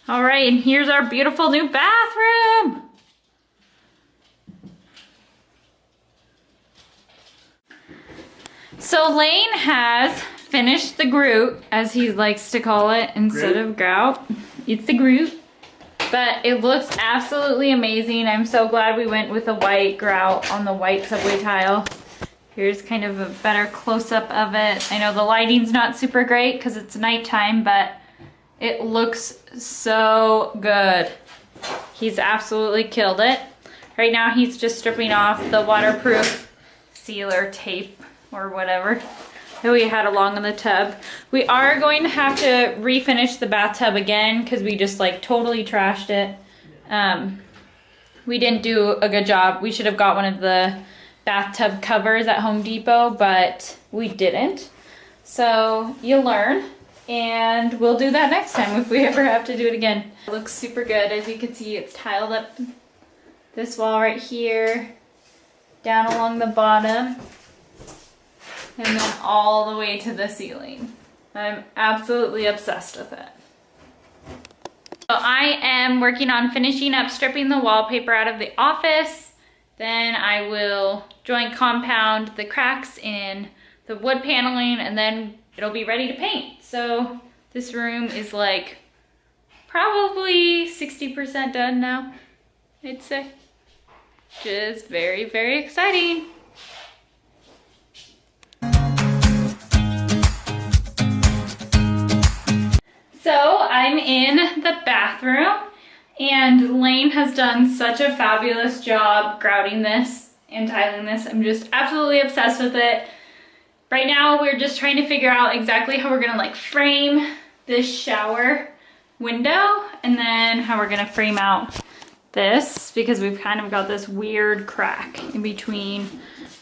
All right, and here's our beautiful new bathroom. So Lane has finished the grout, as he likes to call it, instead of grout. It's the grout, but it looks absolutely amazing. I'm so glad we went with a white grout on the white subway tile. Here's kind of a better close-up of it. I know the lighting's not super great because it's nighttime, but it looks so good. He's absolutely killed it. Right now he's just stripping off the waterproof sealer tape or whatever that we had along in the tub. We are going to have to refinish the bathtub again because we just like totally trashed it. We didn't do a good job. We should have got one of the bathtub covers at Home Depot, but we didn't. So you learn. And we'll do that next time if we ever have to do it again. It looks super good. As you can see, it's tiled up this wall right here, down along the bottom, and then all the way to the ceiling. I'm absolutely obsessed with it. So I am working on finishing up stripping the wallpaper out of the office. Then I will joint compound the cracks in the wood paneling, and then it'll be ready to paint. So this room is like probably 60% done now, I'd say. Just very, very exciting. So I'm in the bathroom and Lane has done such a fabulous job grouting this and tiling this. I'm just absolutely obsessed with it. Right now, we're just trying to figure out exactly how we're gonna like frame this shower window and then how we're gonna frame out this because we've kind of got this weird crack in between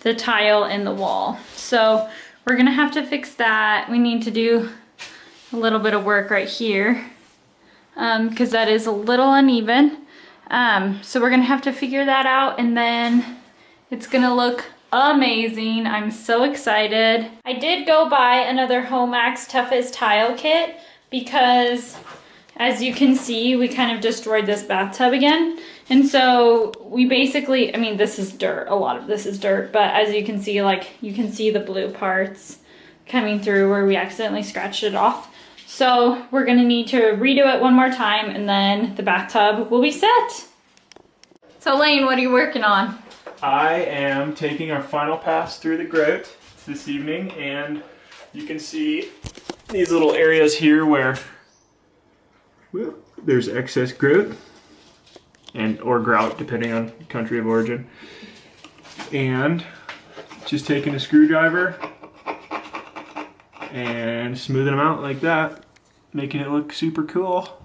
the tile and the wall. So we're gonna have to fix that. We need to do a little bit of work right here because that is a little uneven. So we're gonna have to figure that out and then it's gonna look amazing. I'm so excited. I did go buy another Homax Toughest tile kit because as you can see, we kind of destroyed this bathtub again. And so we basically, I mean, this is dirt. A lot of this is dirt, but as you can see, like you can see the blue parts coming through where we accidentally scratched it off. So we're gonna need to redo it one more time and then the bathtub will be set. So Lane, what are you working on? I am taking our final pass through the grout this evening, and you can see these little areas here where there's excess grout or grout depending on country of origin, and just taking a screwdriver and smoothing them out like that, making it look super cool.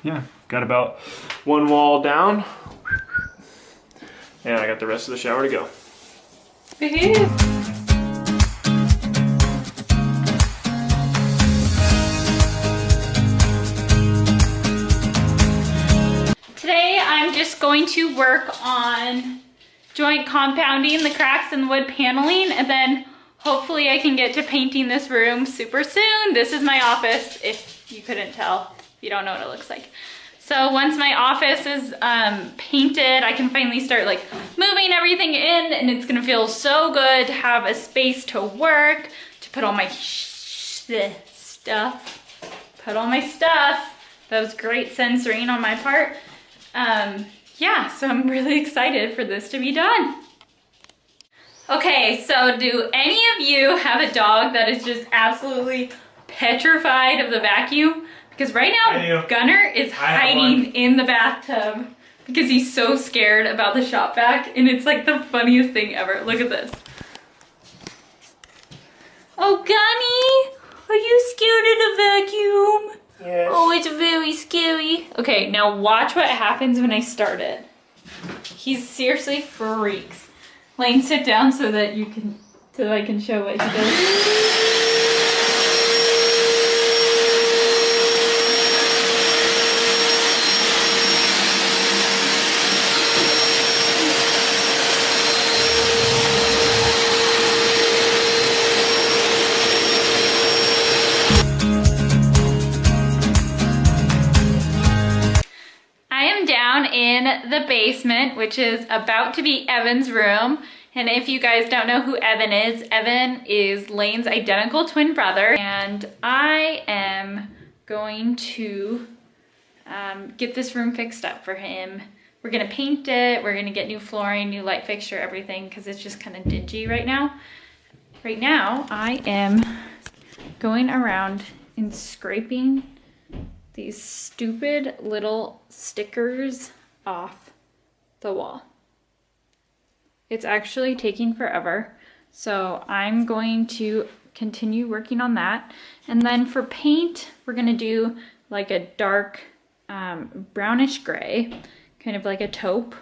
Yeah, got about one wall down. And I got the rest of the shower to go. Today I'm just going to work on joint compounding the cracks in the wood paneling and then hopefully I can get to painting this room super soon. This is my office, if you couldn't tell, if you don't know what it looks like. So once my office is painted, I can finally start like moving everything in and it's gonna feel so good to have a space to work, to put all my stuff. That was great censoring on my part. Yeah, so I'm really excited for this to be done. Okay, so do any of you have a dog that is just absolutely petrified of the vacuum? Because right now, Gunner is hiding in the bathtub because he's so scared about the shop vac, and it's like the funniest thing ever. Look at this. Oh, Gunny, are you scared of the vacuum? Yes. Oh, it's very scary. Okay, now watch what happens when I start it. He seriously freaks. Lane, sit down so that I can show what he does. basement, which is about to be Evan's room. And if you guys don't know who Evan is Lane's identical twin brother. And I am going to get this room fixed up for him. We're gonna paint it, we're gonna get new flooring, new light fixture, everything, because it's just kind of dingy right now. Right now, I am going around and scraping these stupid little stickers off the wall. It's actually taking forever, so I'm going to continue working on that. And then for paint, we're gonna do like a dark brownish gray, kind of like a taupe,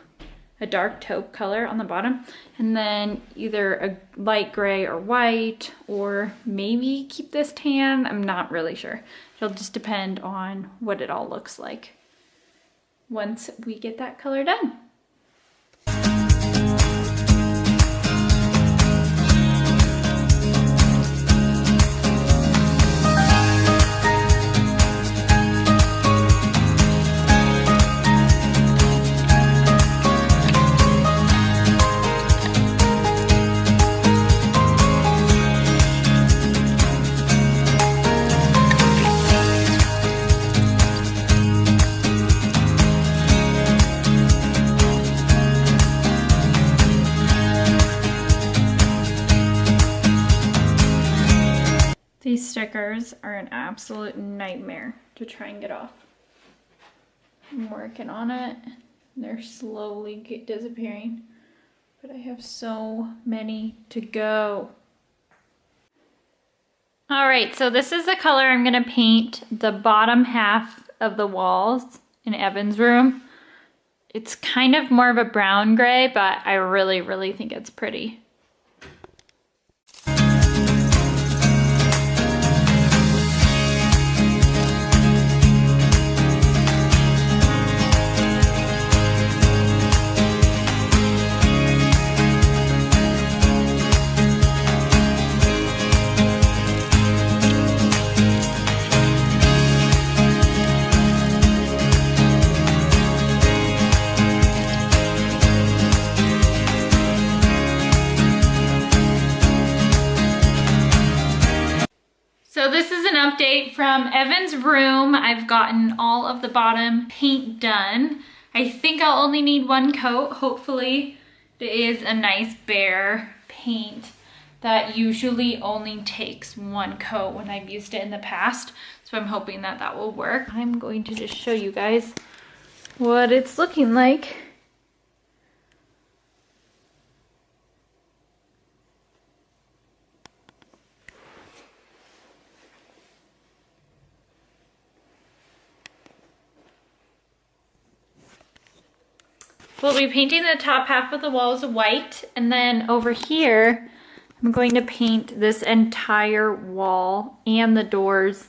a dark taupe color on the bottom, and then either a light gray or white, or maybe keep this tan. I'm not really sure. It'll just depend on what it all looks like once we get that color done. These stickers are an absolute nightmare to try and get off. I'm working on it. They're slowly disappearing, but I have so many to go. All right, so this is the color I'm gonna paint the bottom half of the walls in Evan's room. It's kind of more of a brown gray, but I really, really think it's pretty. So this is an update from Evan's room. I've gotten all of the bottom paint done. I think I'll only need one coat. Hopefully it is a nice bare paint that usually only takes one coat when I've used it in the past. So I'm hoping that that will work. I'm going to just show you guys what it's looking like. We'll be painting the top half of the walls white, and then over here, I'm going to paint this entire wall and the doors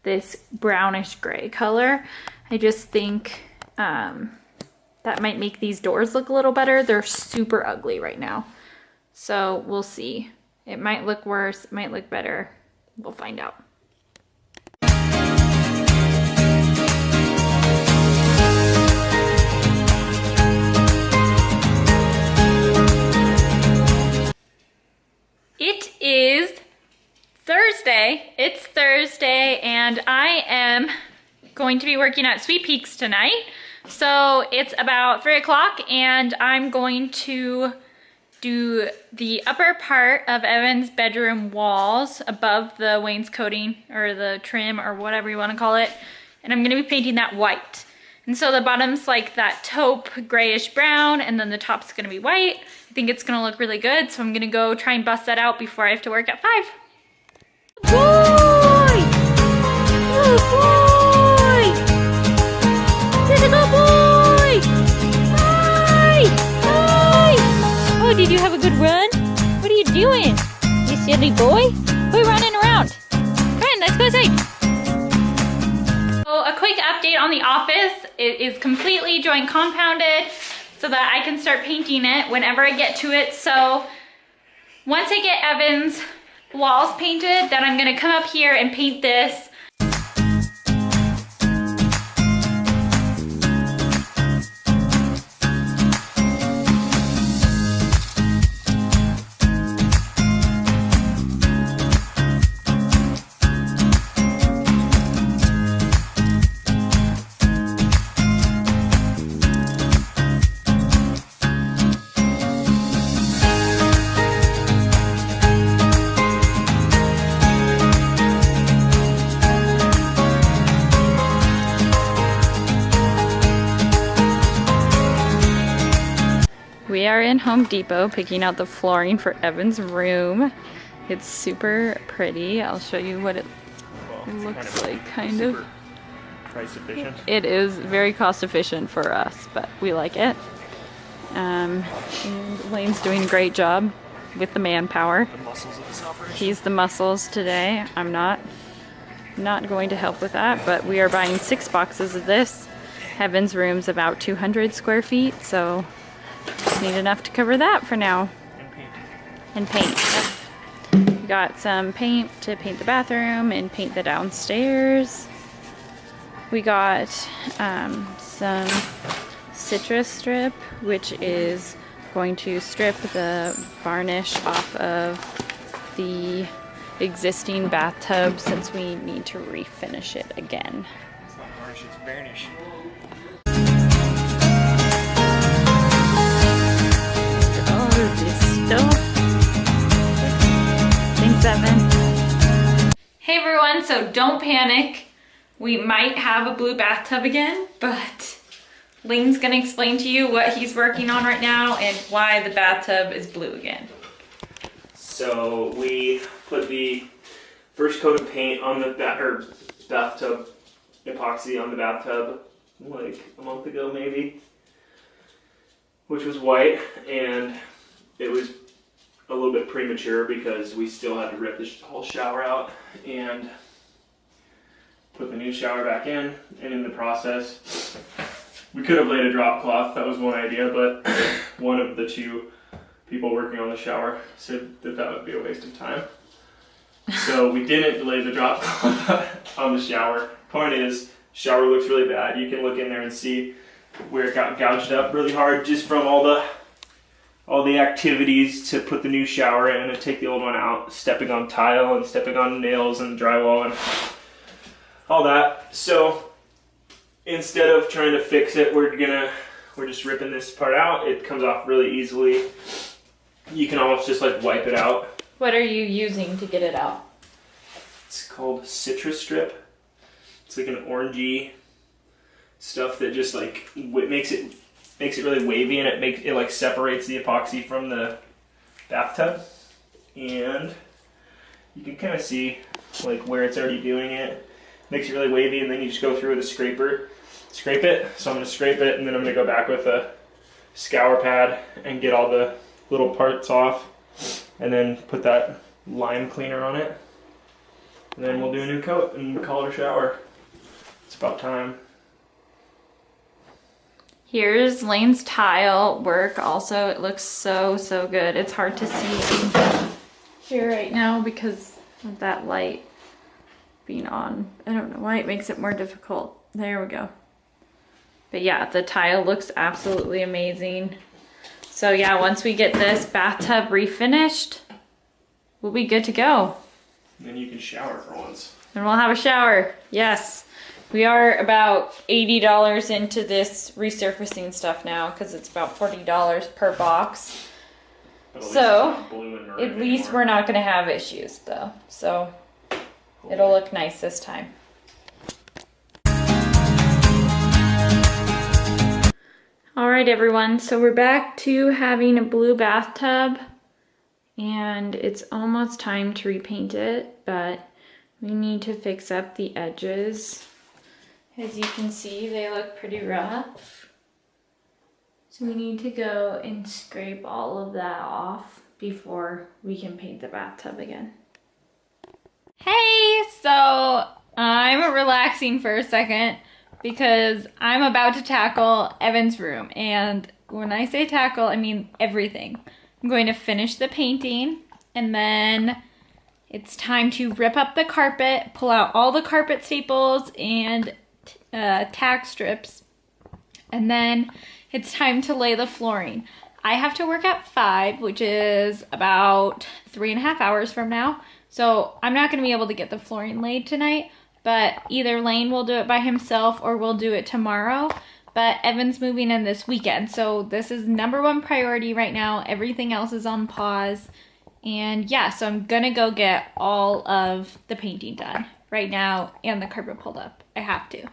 this brownish gray color. I just think that might make these doors look a little better. They're super ugly right now. So we'll see. It might look worse, it might look better. We'll find out. It is Thursday. It's Thursday, and I am going to be working at Sweet Peaks tonight. So it's about 3 o'clock, and I'm going to do the upper part of Evan's bedroom walls above the wainscoting or the trim or whatever you want to call it. And I'm going to be painting that white. And so the bottom's like that taupe grayish brown, and then the top's going to be white. I think it's going to look really good, so I'm going to go try and bust that out before I have to work at 5. Boy! Good boy! Here's a good boy! Hi! Hi! Oh, did you have a good run? What are you doing? You silly boy? We're running around. Come on, let's go inside. So a quick update on the office. It is completely joint compounded so that I can start painting it whenever I get to it. So once I get Evan's walls painted, then I'm gonna come up here and paint this. Home Depot picking out the flooring for Evan's room. It's super pretty. I'll show you what it looks like, kind of. Price efficient. It is very cost efficient for us, but we like it. And Lane's doing a great job with the manpower. The muscles of this operation. He's the muscles today. I'm not going to help with that, but we are buying 6 boxes of this. Evan's room's about 200 square feet, so just need enough to cover that for now. And paint. Yep. We got some paint to paint the bathroom and paint the downstairs. We got some citrus strip, which is going to strip the varnish off of the existing bathtub since we need to refinish it again. It's not varnish, it's varnish. Oh, this stuff. Thanks, Evan. Hey everyone, so don't panic. We might have a blue bathtub again, but Lane's gonna explain to you what he's working on right now and why the bathtub is blue again. So we put the first coat of paint on the bathtub, epoxy on the bathtub like a month ago maybe, which was white, and it was a little bit premature because we still had to rip the whole shower out and put the new shower back in, and in the process we could have laid a drop cloth. That was one idea, but one of the 2 people working on the shower said that that would be a waste of time. So we didn't lay the drop cloth on the shower. Point is, shower looks really bad. You can look in there and see where it got gouged up really hard just from all the activities to put the new shower in and take the old one out, stepping on tile and stepping on nails and drywall and all that. So instead of trying to fix it, we're just ripping this part out. It comes off really easily. You can almost just like wipe it out. What are you using to get it out? It's called citrus strip. It's like an orangey stuff that just like makes it really wavy, and it like separates the epoxy from the bathtub, and you can kind of see like where it's already doing it. Makes it really wavy, and then you just go through with a scraper, scrape it. So I'm going to scrape it, and then I'm going to go back with a scour pad and get all the little parts off, and then put that lime cleaner on it, and then we'll do a new coat and call it a shower. It's about time. Here's Lane's tile work also. It looks so good. It's hard to see here right now because of that light being on. I don't know why it makes it more difficult. There we go. But yeah, the tile looks absolutely amazing. So yeah, once we get this bathtub refinished, we'll be good to go. And then you can shower for once. And we'll have a shower. Yes. We are about $80 into this resurfacing stuff now because it's about $40 per box. So at least we're not going to have issues though. So it'll look nice this time. All right, everyone. So we're back to having a blue bathtub, and it's almost time to repaint it, but we need to fix up the edges. As you can see, they look pretty rough. So we need to go and scrape all of that off before we can paint the bathtub again. Hey, so I'm relaxing for a second because I'm about to tackle Evan's room. And when I say tackle, I mean everything. I'm going to finish the painting, and then it's time to rip up the carpet, pull out all the carpet staples and tack strips, and then it's time to lay the flooring. I have to work at 5, which is about 3.5 hours from now. So I'm not going to be able to get the flooring laid tonight, but either Lane will do it by himself or we'll do it tomorrow. But Evan's moving in this weekend, so this is #1 priority right now. Everything else is on pause. And yeah, so I'm gonna go get all of the painting done right now and the carpet pulled up. I have to.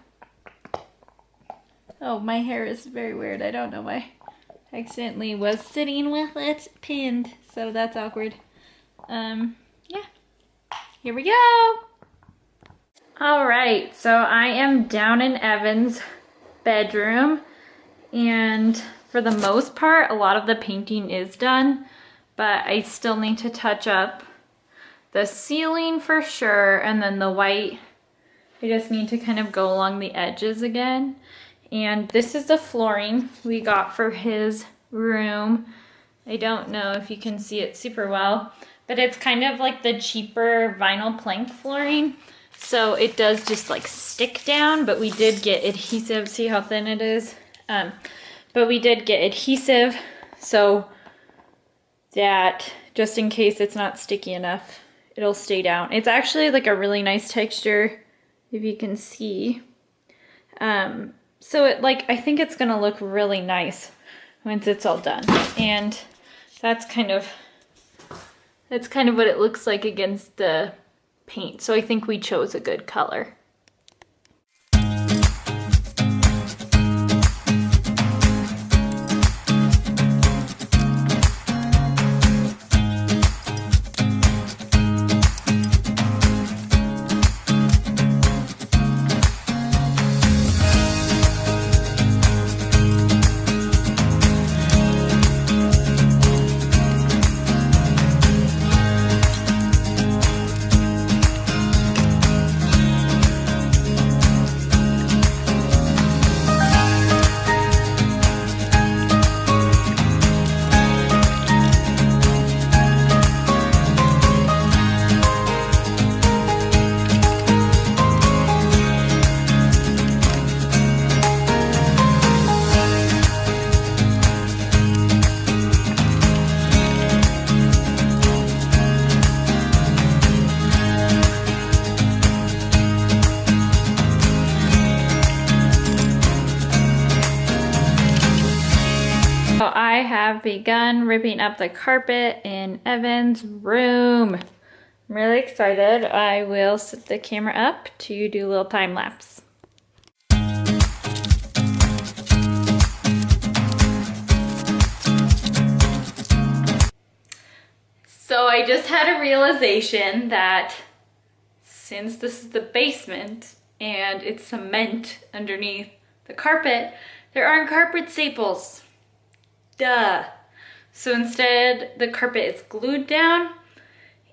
Oh, my hair is very weird. I don't know why. accidentally was sitting with it pinned, so that's awkward. Yeah, here we go. All right, so I am down in Evan's bedroom, and for the most part, a lot of the painting is done, but I still need to touch up the ceiling for sure, and then the white, I just need to kind of go along the edges again. And this is the flooring we got for his room. I don't know if you can see it super well, but it's kind of like the cheaper vinyl plank flooring. So it does just like stick down, but we did get adhesive. See how thin it is? But we did get adhesive so that just in case it's not sticky enough, it'll stay down. It's actually like a really nice texture, if you can see. So it I think it's gonna look really nice once it's all done. And that's kind of what it looks like against the paint. So I think we chose a good color. So I have begun ripping up the carpet in Evan's room. I'm really excited. I will set the camera up to do a little time lapse. So I just had a realization that since this is the basement and it's cement underneath the carpet, there aren't carpet staples. Duh. So instead, the carpet is glued down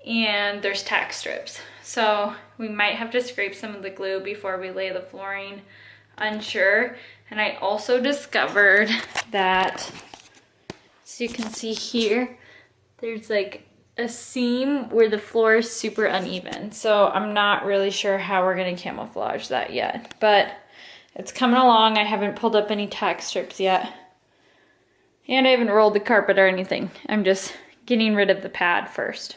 and there's tack strips. So we might have to scrape some of the glue before we lay the flooring. Unsure. And I also discovered that, so you can see here, there's like a seam where the floor is super uneven. So I'm not really sure how we're gonna camouflage that yet, but it's coming along. I haven't pulled up any tack strips yet. And I haven't rolled the carpet or anything. I'm just getting rid of the pad first.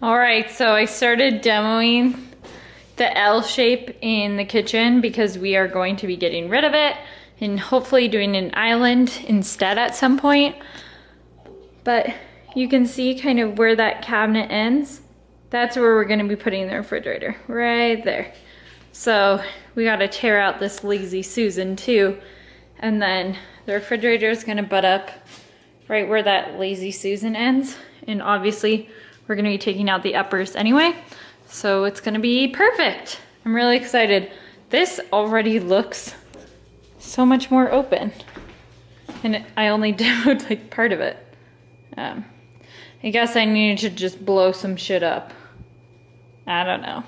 All right, so I started demoing the L shape in the kitchen because we are going to be getting rid of it and hopefully doing an island instead at some point. But you can see kind of where that cabinet ends. That's where we're gonna be putting the refrigerator, right there. So we gotta tear out this Lazy Susan too. And then the refrigerator is gonna butt up right where that Lazy Susan ends. And obviously we're gonna be taking out the uppers anyway. So it's gonna be perfect. I'm really excited. This already looks so much more open. And I only demoed like part of it. I guess I needed to just blow some shit up. I don't know.